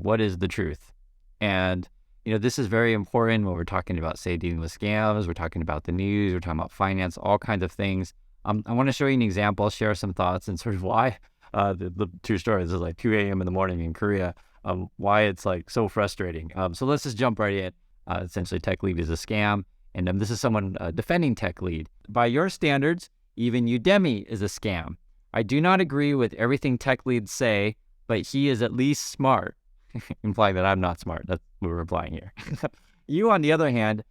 what is the truth? And, this is very important when we're talking about, say, dealing with scams, we're talking about the news, we're talking about finance, all kinds of things. I want to show you an example, share some thoughts and sort of why, the true story, this is like 2 a.m. in the morning in Korea, why it's like so frustrating. So let's just jump right in. Essentially, Tech Lead is a scam. And this is someone defending Tech Lead. By your standards, even Udemy is a scam. I do not agree with everything Tech Leads say, but he is at least smart. Implying that I'm not smart. That's what we're implying here. You, on the other hand,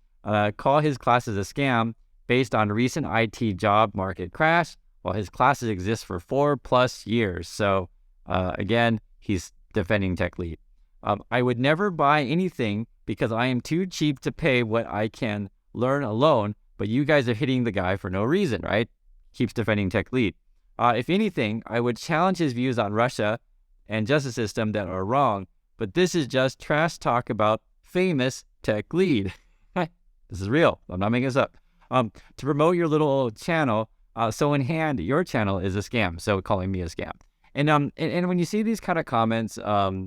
call his classes a scam based on recent IT job market crash, while his classes exist for 4+ years. So again, he's defending Tech Lead. I would never buy anything because I am too cheap to pay what I can learn alone, but you guys are hitting the guy for no reason, right? Keeps defending Tech Lead. If anything, I would challenge his views on Russia and justice system that are wrong, but this is just trash talk about famous Tech Lead. This is real. I'm not making this up. To promote your little channel, so in hand, your channel is a scam. So calling me a scam. And when you see these kind of comments,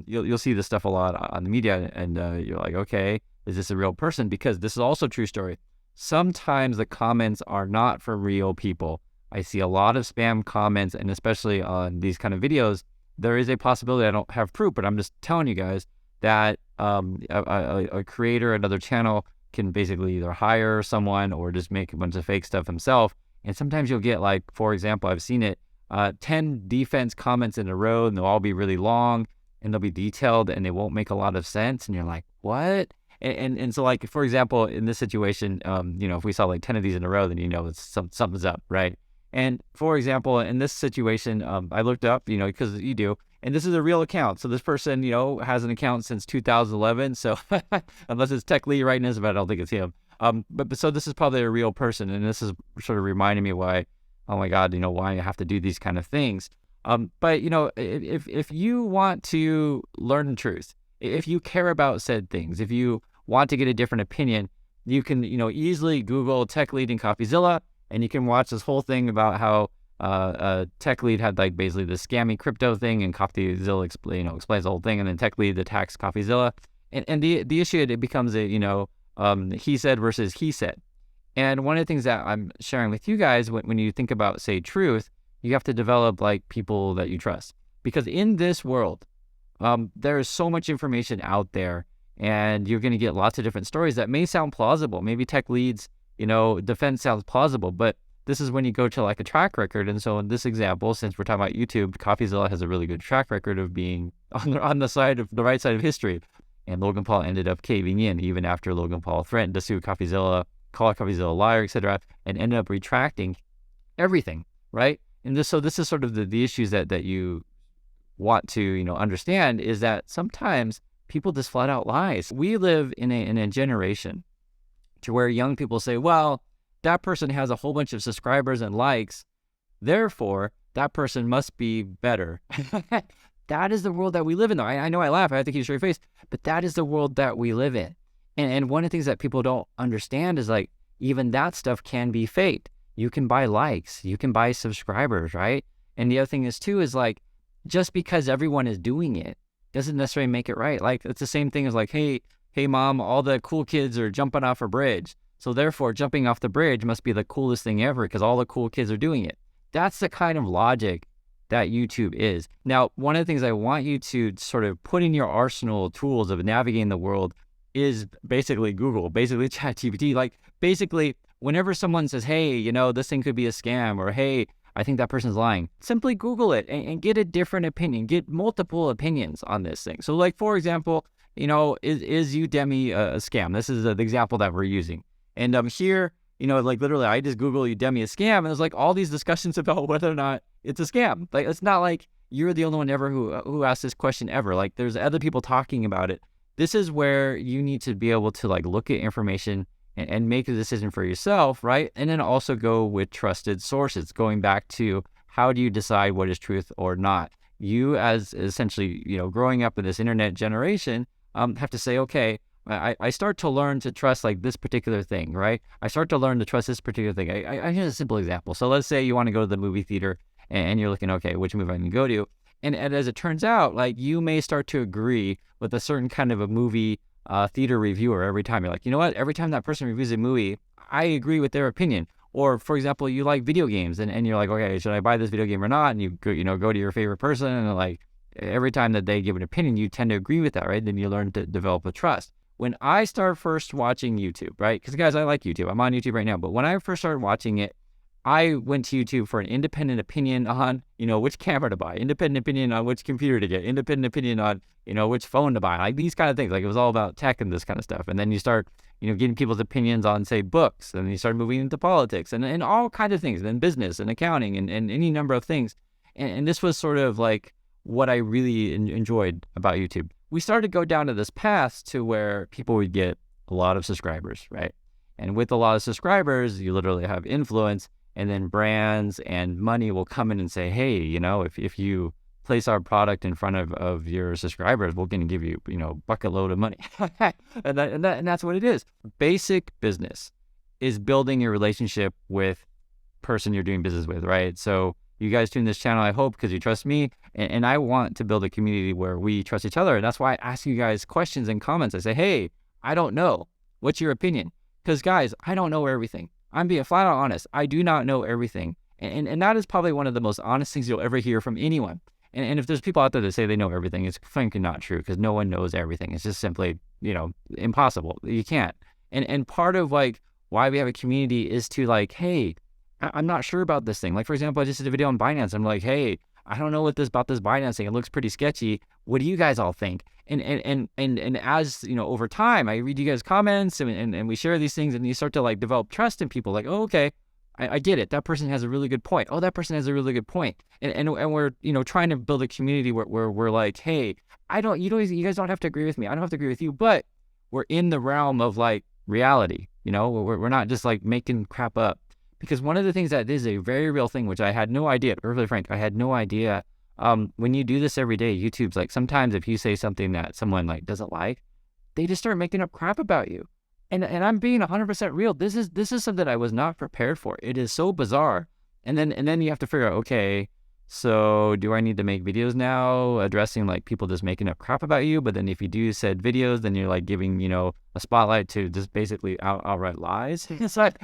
you'll see this stuff a lot on the media, and you're like, okay, is this a real person? Because this is also a true story. Sometimes the comments are not from real people. I see a lot of spam comments, and especially on these kind of videos, there is a possibility, I don't have proof, but I'm just telling you guys that a creator, another channel, can basically either hire someone or just make a bunch of fake stuff himself. And sometimes you'll get, like, for example, I've seen it, 10 defense comments in a row, and they'll all be really long, and they'll be detailed, and they won't make a lot of sense. And you're like, what? And so, like, for example, in this situation, if we saw like 10 of these in a row, then it's something's up, right? And for example, in this situation, I looked up, because you do, and this is a real account. So this person, has an account since 2011. So unless it's Tech Lead writing this, but I don't think it's him. But so this is probably a real person, and this is sort of reminding me why, oh my God, why I have to do these kind of things. But if you want to learn the truth, if you care about said things, if you want to get a different opinion, you can, easily Google Tech Lead and CoffeeZilla, and you can watch this whole thing about how Tech Lead had like basically the scammy crypto thing, and CoffeeZilla explains the whole thing, and then Tech Lead attacks CoffeeZilla, and the issue, it becomes a he said versus he said. And one of the things that I'm sharing with you guys, when you think about, say, truth, you have to develop like people that you trust, because in this world, there is so much information out there, and you're going to get lots of different stories that may sound plausible. Maybe Tech Lead's defense sounds plausible, but this is when you go to like a track record. And so in this example, since we're talking about YouTube, CoffeeZilla has a really good track record of being on the right side of history. And Logan Paul ended up caving in even after Logan Paul threatened to sue CoffeeZilla, call CoffeeZilla a liar, etc., and ended up retracting everything, right? And this is sort of the issues that you want to understand, is that sometimes people just flat out lies. We live in a generation to where young people say, well, that person has a whole bunch of subscribers and likes, therefore that person must be better. That is the world that we live in, though. I know I laugh, I have to keep a straight face, but that is the world that we live in. And one of the things that people don't understand is, like, even that stuff can be faked. You can buy likes, you can buy subscribers, right? And the other thing is too, is like, just because everyone is doing it doesn't necessarily make it right. Like, it's the same thing as like, hey mom, all the cool kids are jumping off a bridge, so therefore jumping off the bridge must be the coolest thing ever because all the cool kids are doing it. That's the kind of logic that YouTube is. Now, one of the things I want you to sort of put in your arsenal of tools of navigating the world is basically Google, basically ChatGPT. Like, basically, whenever someone says, hey, this thing could be a scam, or hey, I think that person's lying, simply Google it and get a different opinion, get multiple opinions on this thing. So, like, for example, is Udemy a scam? This is the example that we're using. And here, like, literally, I just Google Udemy a scam, and there's like all these discussions about whether or not it's a scam. Like, it's not like you're the only one ever who asked this question ever. Like, there's other people talking about it. This is where you need to be able to like look at information and make a decision for yourself, right? And then also go with trusted sources, going back to how do you decide what is truth or not? You, as essentially, growing up in this internet generation, have to say, okay, I start to learn to trust like this particular thing, right? I start to learn to trust this particular thing. Here's a simple example. So let's say you want to go to the movie theater and you're looking, okay, which movie I'm going to go to? And as it turns out, like, you may start to agree with a certain kind of a movie theater reviewer every time. You're like, you know what? Every time that person reviews a movie, I agree with their opinion. Or, for example, you like video games, and you're like, okay, should I buy this video game or not? And you go, go to your favorite person, and like every time that they give an opinion, you tend to agree with that, right? Then you learn to develop a trust. When I start first watching YouTube, right? Because guys, I like YouTube. I'm on YouTube right now. But when I first started watching it, I went to YouTube for an independent opinion on, which camera to buy, independent opinion on which computer to get, independent opinion on, which phone to buy, like these kind of things. Like, it was all about tech and this kind of stuff. And then you start, getting people's opinions on, say, books, and you start moving into politics and all kinds of things, and then business and accounting and any number of things. And this was sort of like what I really enjoyed about YouTube. We started to go down to this path to where people would get a lot of subscribers, right? And with a lot of subscribers, you literally have influence. And then brands and money will come in and say, hey, if you place our product in front of your subscribers, we're going to give you, bucket load of money. and that's what it is. Basic business is building your relationship with person you're doing business with, right? So you guys tune this channel, I hope, because you trust me. And I want to build a community where we trust each other. And that's why I ask you guys questions and comments. I say, hey, I don't know. What's your opinion? Because guys, I don't know everything. I'm being flat out honest. I do not know everything. And that is probably one of the most honest things you'll ever hear from anyone. And if there's people out there that say they know everything, it's frankly not true, because no one knows everything. It's just simply, impossible. You can't. And part of like why we have a community is to like, hey, I'm not sure about this thing. Like, for example, I just did a video on Binance. I'm like, hey, I don't know about this Binance thing. It looks pretty sketchy. What do you guys all think? And as over time, I read you guys' comments and we share these things, and you start to like develop trust in people. Like, oh, okay, I get it. That person has a really good point. Oh, that person has a really good point. And we're trying to build a community where we're like, hey, you guys don't have to agree with me. I don't have to agree with you, but we're in the realm of like reality. We're not just like making crap up. Because one of the things that is a very real thing, which I had no idea, to be really frank, I had no idea. When you do this every day, YouTube's like, sometimes if you say something that someone like doesn't like, they just start making up crap about you. And I'm being 100% real. This is something I was not prepared for. It is so bizarre. And then you have to figure out, okay, so do I need to make videos now addressing like people just making up crap about you? But then if you do said videos, then you're like giving, a spotlight to just basically outright lies. It's like,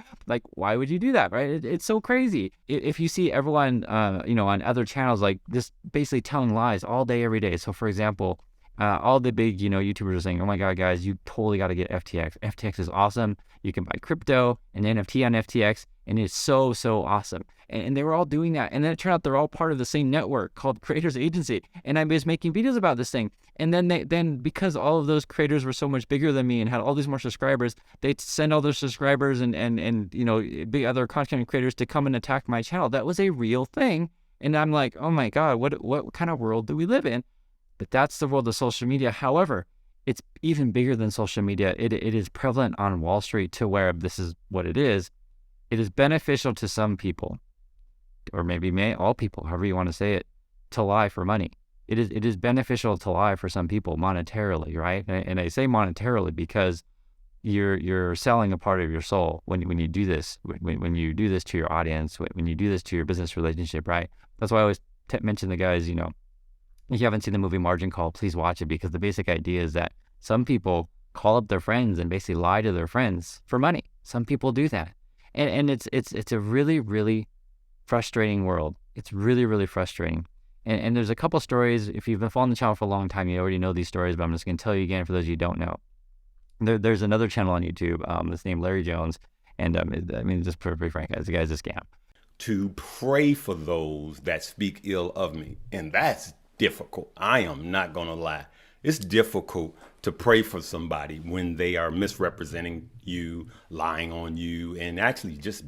why would you do that, right? It's so crazy. If you see everyone, on other channels, like just basically telling lies all day, every day. So for example, all the big, YouTubers are saying, oh my God, guys, you totally got to get FTX. FTX is awesome. You can buy crypto and NFT on FTX, and it's so, so awesome. And they were all doing that. And then it turned out they're all part of the same network called Creators Agency. And I was making videos about this thing. And then because all of those creators were so much bigger than me and had all these more subscribers, they'd send all their subscribers and big other content creators to come and attack my channel. That was a real thing. And I'm like, oh my God, what kind of world do we live in? But that's the world of social media. However, it's even bigger than social media. It is prevalent on Wall Street to where this is what it is. It is beneficial to some people, or maybe all people, however you want to say it, to lie for money. It is beneficial to lie for some people monetarily, right? And I say monetarily because you're selling a part of your soul when you do this, when you do this to your audience, when you do this to your business relationship, right? That's why I always mention the guys, if you haven't seen the movie Margin Call, please watch it, because the basic idea is that some people call up their friends and basically lie to their friends for money. Some people do that. And it's a really, really frustrating world. It's really, really frustrating. And there's a couple stories. If you've been following the channel for a long time, you already know these stories, but I'm just going to tell you again for those of you who don't know. There's another channel on YouTube that's named Larry Jones. And just pretty frank, guys, the guy's a scam. To pray for those that speak ill of me. And that's difficult. I am not going to lie. It's difficult to pray for somebody when they are misrepresenting you, lying on you, and actually just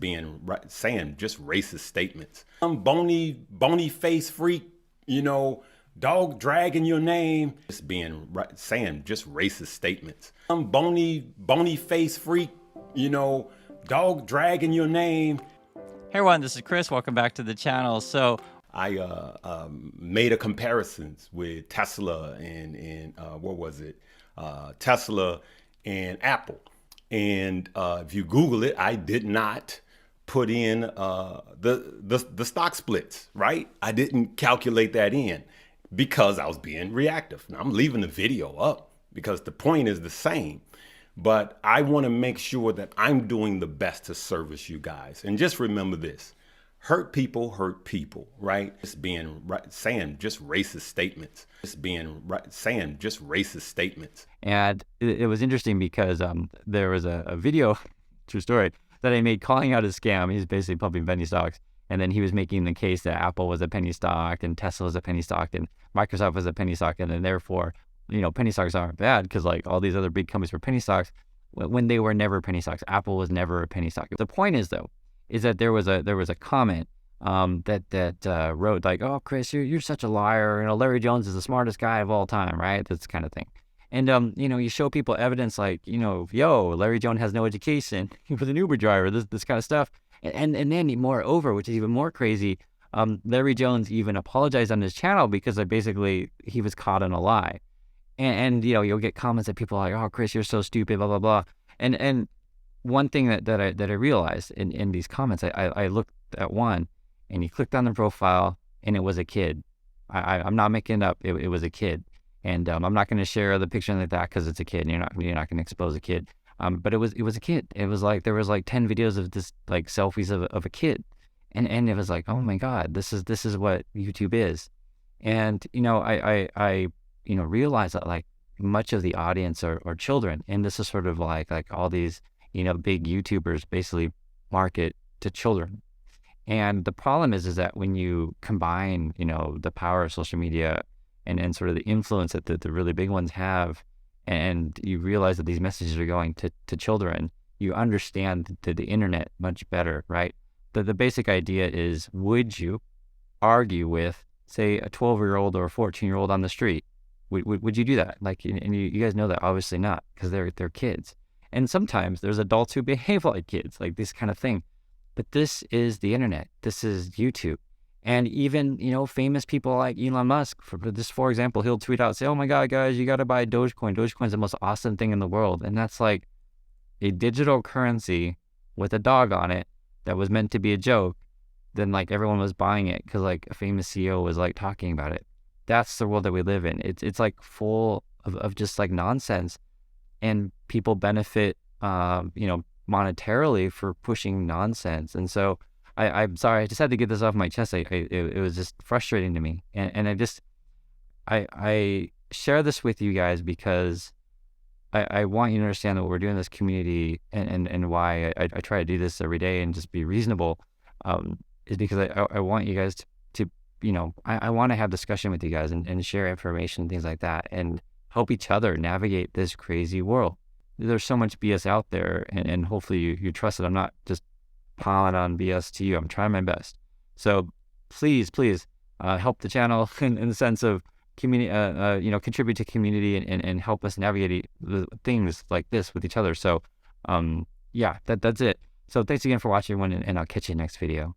saying just racist statements. Bony face freak, dog dragging your name, just saying just racist statements. Bony face freak, dog dragging your name. Hey everyone, this is Chris. Welcome back to the channel. So I made a comparisons with Tesla and what was it? Tesla and Apple. And if you Google it, I did not put in the stock splits, right? I didn't calculate that in. because I was being reactive. Now I'm leaving the video up because the point is the same. But I want to make sure that I'm doing the best to service you guys. And just remember this: hurt people, right? Just being right, saying just racist statements. Just being right, saying just racist statements. And it was interesting because there was a video, true story, that I made calling out a scam. He's basically pumping penny stocks. And then he was making the case that Apple was a penny stock and Tesla was a penny stock and Microsoft was a penny stock. And then therefore, penny stocks aren't bad because like all these other big companies were penny stocks when they were never penny stocks. Apple was never a penny stock. The point is though, is that there was a comment that wrote like, "Oh, Chris, you're such a liar. Larry Jones is the smartest guy of all time," right? This kind of thing. And you show people evidence like, Larry Jones has no education. He was an Uber driver. This kind of stuff. And then moreover, which is even more crazy, Larry Jones even apologized on his channel because he was caught in a lie. And you'll get comments that people are like, "Oh, Chris, you're so stupid, blah blah blah." And one thing that I realized in these comments, I looked at one, and he clicked on the profile, and it was a kid. I'm not making it up. It was a kid, and I'm not going to share the picture like that because it's a kid. And you're not going to expose a kid. But it was a kid. It was like there was like 10 videos of this like selfies of a kid, and it was like, oh my God, this is what YouTube is. And I realized that like much of the audience are children, and this is sort of like all these big YouTubers basically market to children. And the problem is that when you combine the power of social media and sort of the influence that the really big ones have, and you realize that these messages are going to children, you understand the internet much better, right? The basic idea is, would you argue with, say, a 12-year-old or a 14-year-old on the street? Would you do that? Like, and you guys know that obviously not, because they're kids. And sometimes there's adults who behave like kids, like this kind of thing. But this is the internet. This is YouTube. And even, famous people like Elon Musk, for example, he'll tweet out, say, "Oh my God, guys, you got to buy Dogecoin. Dogecoin's the most awesome thing in the world." And that's like a digital currency with a dog on it that was meant to be a joke. Then like everyone was buying it because like a famous CEO was like talking about it. That's the world that we live in. It's like full of just like nonsense, and people benefit, monetarily for pushing nonsense. And so I'm sorry, I just had to get this off my chest. It was just frustrating to me. And I share this with you guys because I want you to understand that what we're doing in this community and why I try to do this every day and just be reasonable, is because I want you guys to I want to have discussion with you guys and share information, things like that, and help each other navigate this crazy world. There's so much BS out there, and hopefully you trust that I'm not just piling on BS to you. I'm trying my best. So please help the channel in the sense of community, contribute to community and help us navigate things like this with each other. So that's it. So thanks again for watching, everyone, and I'll catch you next video.